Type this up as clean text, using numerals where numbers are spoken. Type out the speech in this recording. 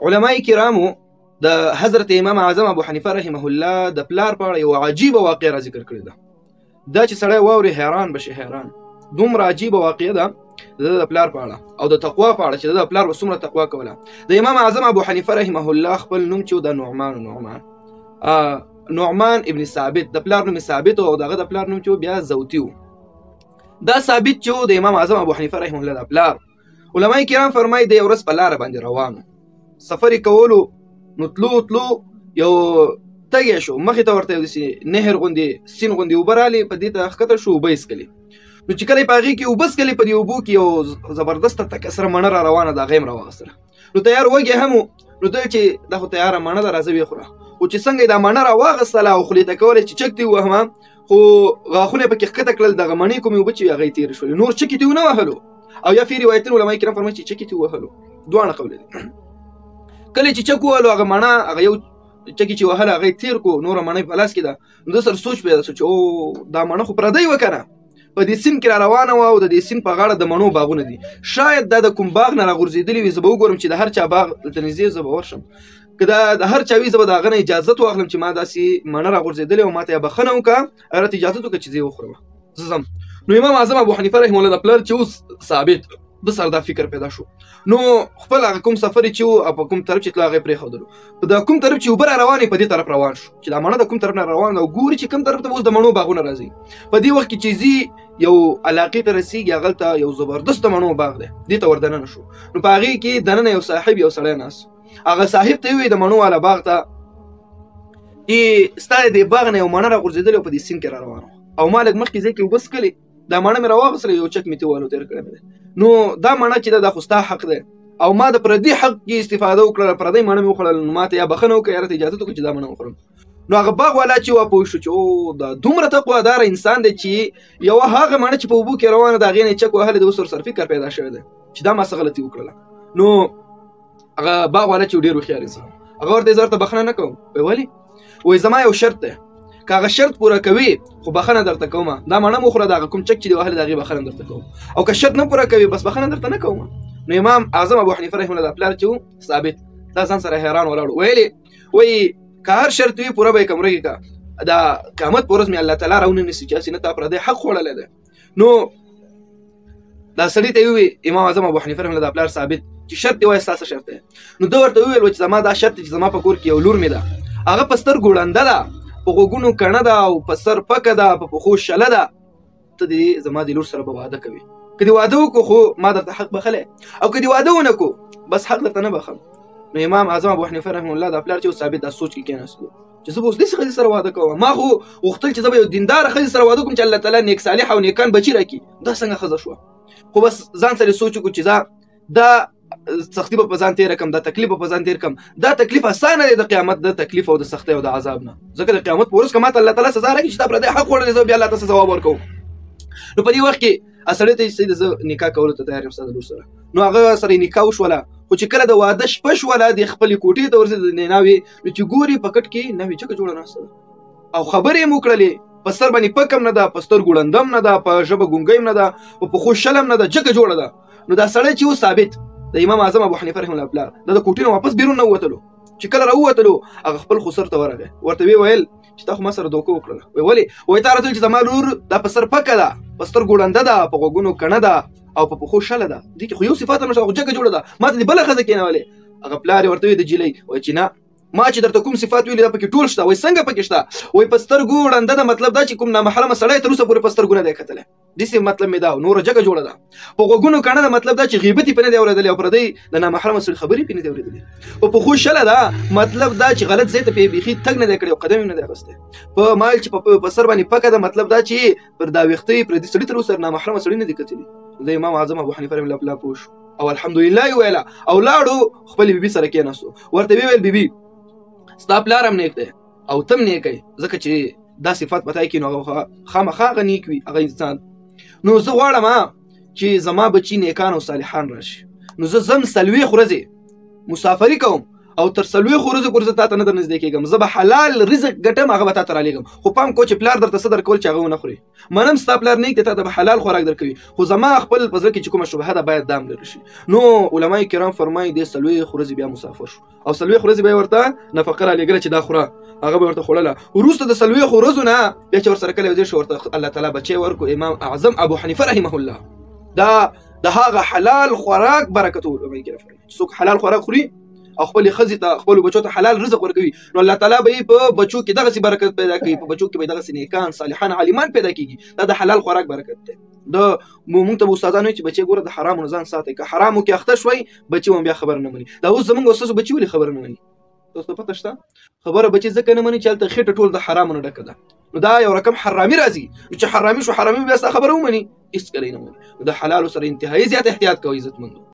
علماء کرامو د حضرت امام اعظم ابو حنیفه رحمه الله د پلار په اړه یو عجیبه واقعه را ذکر کړې ده. دا چې سړی واوري حیران بشي، حیران. دومره عجیبه واقعه ده د پلار په اړه او د تقوا په اړه چې د پلار وسومره تقوا کوله. د امام اعظم ابو حنیفه رحمه الله خپل نوم چې د نعمان ابن ثابت، د پلار نوم ثابت او دغه د پلار نوم چې بیا زوتی و. دا ثابت چې د امام اعظم ابو حنیفه رحمه الله د پلار، علماء کرام فرمایي د یو ورځ په لار باندې روانو، سفر کولو، نو تلو یو تګی شو، مخې ته ورته یو نهر غوندې سیند غوندې اوبه رالې، په دې ته ښکته شو، اوبه یې څښلې. نو چې کله یې په هغې کې اوبه څښلې، په دې اوبو کې یو زبردسته تکه سره مڼه را روانه ده، هغه یې هم راواغېستله. نو تیار وږی هم و، نو ته چې دا خو تیاره مڼه ده، راځه ویې خوره. خو چې څنګه یې دا مڼه راواغېستله او خولې ته کولی چې چک دې ووهمه، خو غاښونه یې پکې ښکته کړل، دغه مڼې کومې اوبه چې وې هغه یې تېرې شولې، نور چکې دې ونه وهلو. او یا فی روایتونو علماء کرام فرمایي چې چکې دې ووهلو، دواړه قول دي. کله چې چک ووهلو، هغه مڼه، هغه یو چکې چې وهله هغه یې تېر کړو، نوره مڼه یې په لاس کې ده. نو ده سره سوچ پیدا شو چې او دا مڼه خو پردۍ وه که نه، په دې سیند کې را روانه وه او د دې سیند په غاړه د مڼو باغونه دي. شاید دا د کوم باغ نه راغورځېدلې وي، زه به وګورم چې د هر چا باغ دلته نږدې، زه به ورشم. که دا د هر چا وي، زه به د هغه نه اجازت واخلم چې ما داسې مڼه راغورځېدلې او ما ته یې بښنه وکړه، هغه راته اجازت وکړه چې زه یې وخورم، زه ځم. نو امام اعظم ابو حنیفه رحمه الله د پلار چې اوس ثابت، د سره دا فکر پیدا شو. نو خپل هغه کوم سفر چې و او په کوم طرف چې تلو هغه یې پرېښودلو. په دا کوم طرف چې اوبه را روانې، په دې طرف روان شو چې دا مڼه د کوم طرف نه روانه ده، او ګوري چې کوم طرف ته اوس د مڼو باغونه راځي. په دې وخت کې چې ځي یو علاقې ته رسېږي، هغلته یو زبردست مڼو باغ دی، دې ته ور دننه شو. نو په هغې کې دننه یو صاحب، یو سړی ناست. هغه صاحب ته یې وویل د مڼو والا باغ ته، ستا د دې باغ نه یو مڼه راغورځېدلې او په دې سیند کې را روانه وه، او ما لږ مخکې ځای کې اوبه څښلې، دا مڼه مې راواغېستله، یو چک مې تېوالو تېر کړی مې دی. نو دا مڼه چې ده دا خو ستا حق دی، او ما د پردي حق کې استفاده وکړله، پردۍ مڼه مې وخوړله، نو ما ته یا بښنه وکړه یا راته اجازت وکړه چې دا مڼه وخورم. نو هغه باغ والا چې وه پوه شو چې او دا دومره تقواداره انسان دی چې یوه هغه مڼه چې په اوبو کې روانه ده، هغې نه یې چک وهلی دی، اوس ورسره فکر پیدا شوی دی چې دا ما څه غلطي وکړله. نو هغه باغ والا چې ډېر هوښیار انسان، هغه ورته زه درته بښنه نه کوم. وایي ولې؟ وایي زما یو شرط دی، که هغه شرط پوره کوي خو بښنه درته کومه، دا مڼه مو خوره، د هغه کوم چک چې دی وهلی د هغې بښنه درته کوم، او که شرط نه پوره کوي بس بښنه درته نه کوم. نو امام اعظم ابو حنیفه رحمه الله د پلار چې و ثابت، دا ځان سره حیران ولاړ، ویلې وایي که هر شرط وي پوره به یې کم رګې که دا قیامت په ورځ مې الله تعالی راوننیسي چې هسې نه تا پردی حق خوړلی دی. نو دا سړي ته یې ووایي امام اعظم ابو حنیفه رحمه الله د پلار ثابت چې شرط دې وایه ستا څه شرط دی؟ نو ده ورته وویل چې زما دا شرط دی چې زما په کور کې یو لور مې ده، هغه په سترګو ړنده ده، په غوږونو کڼه ده، او په سر پکه ده، په پښو شله ده. ته دې زما د لور سره به واده کوي، که دې واده وکړو خو ما درته حق بخلی، او که دې واده ونه کړو بس حق درته نه بخم. نو امام اعظم ابو حنیفه رحمه الله د پلار چې ثابت دا سوچ کې کېناستلو چې زه به اوس داسې ښځې سره واده کوم. ما خو غوښتل چې زه به یو دینداره ښځې سره واده کوم چې الله تعالی نیک صالح او نیکان بچي راکړي، دا څنګه ښځه شوه؟ خو بس ځان سره سوچ وکړو چې دا سختی به په ځان تېره کړم، دا تکلیف به په ځان تېر کړم. دا تکلیف اسانه دی د قیامت د تکلیف او د سختۍ او د عذاب نه، ځکه د قیامت په ورځ که ماته الله تعالی سزا راکړي چې تا پردی حق خوړلی، زه بیا الله ته څه ځواب ورکوم. نو په دې وخت کې سړی ته چې زه نکاح کولو ته تیار یم ستا د لور سره. نو هغه سره یې نکاح وشوله، خو چې کله د واده شپه شوله، د خپلې کوټې ته ورځي د ناوې، نو چې ګوري په کټ کې ناوې چکه جوړه ناسته ده، او خبرې یې مو کړلې، په سر باندې پک هم نه ده، په سترګو ړنده هم نه ده، په ژبه ګونګۍ هم نه ده، په پښو شل هم نه ده، جکه جوړه ده. نو دا سړی چې و ثابت، د امام اعظم ابو حنیفه رحمه الله پلار، دا د کوټې نه واپس بیرون نه ووتلو. چې کله راووتلو هغه خپل خسر ته ورغی، ورته ویې ویل چې تا خو ما سره دوکه وکړله. وایي ولې؟ وایي تا راته ویل چې زما لور دا په سر پکه ده، په سترګو ړنده ده، په غوږونو کڼه ده، او په پښو شله ده، دې کې خو یو صفات هم نشته، خو جګه جوړه ده، ما ته دې بله ښځه کېنولې. هغه پلار یې ورته ویل د جیلۍ، وایي چې نه، ما چې درته کوم صفات ویلي دا پکې ټول شته. وایي څنګه پکې شته؟ وایي په سترګو ړنده ده، مطلب دا چې کوم نامحرمه سړی تر اوسه پورې په سترګو نه دی کتلی، داسې مطلب مې دا، نوره جګه جوړه ده. په غوږونو کڼه ده، مطلب دا چې غیبت یې پې نه دی اورېدلی، او پردی د نامحرمه سړي خبرې پې نه دی اورېدلې. په پښو شله ده، مطلب دا چې غلط ځای ته پې بیخي تګ نه دی کړی او قدم یې نه دی اخیستی. په مال چې په سر باندې پکه ده، مطلب دا چې پر دا ویښته یې پردي سړي تر اوسه نامحرمه سړي نه دی کتلي. د امام اعظم ابو حنیفه رحمه الله پوه شو او الحمدلله یې ویله، او لاړو خپلې بیبي سره کېناستو. ورته ویې ویل بیبي ستا پلار هم نیک دی او تم نیک یې، ځکه چې دا صفات په تا کې نو هغه خامخا هغه نیک وي هغه انسان. نو زه غواړم چې زما بچي نیکان او صالحان راشي، نو زه ځم 40 ورځې مسافري کوم، او تر 40 ورځې پورې زه تا ته نه در نږدې کېږم. زه به حلال رزق ګټم هغه به تا ته رالېږم. خو پام کوه چې پلار درته څه درکول چې هغه ونه خوري. منم ستا پلار نیک دی تا ته به حلال خوراک درکوي خو زما خپل په زړه کې چې کومه شبهه ده باید دام لرې شي. نو علمای کرام فرمایي دې 40 ورځې بیا مسافر شو او 40 ورځې به یې ورته نفقه رالېږله چې دا خوره هغه به ورته خوړله. وروسته د 40 ورځو نه بیا چې ورسره کله یو ځای شو ورته الله تعالی بچی ورکړو. امام اعظم ابو حنیفه رحمه الله دا د هغه حلال خوراک برکت علمای کرام فرمایي څوک حلال خوراک خوري او خپل خزي ته خپل بچو ته حلال رزق ورکوي نو الله تعالی به په بچو کې دغه برکت پیدا کوي. په بچو کې به دغه نیکان صالحان عالمان پیدا کیږي. دا د حلال خوراک برکت دی. د موږ ته استادانو چې بچي ګوره د حرام نه ځان ساتي که حرامو کې اخته شوي بچي هم بیا خبر نه مني. دا اوس زمونږ استاد بچي ولې خبر نه مني تاسو پته شته خبره بچي ځکه نه مني چې هلته خېټه ټول د حرامو نه ډکه ده. نو دا یو رقم حرامي راځي چې حرامي شو حرامي بیا خبره ومني هیڅ کله نه مني. د حلال سره انتهایی زیات احتیاط کوئ عزتمندو.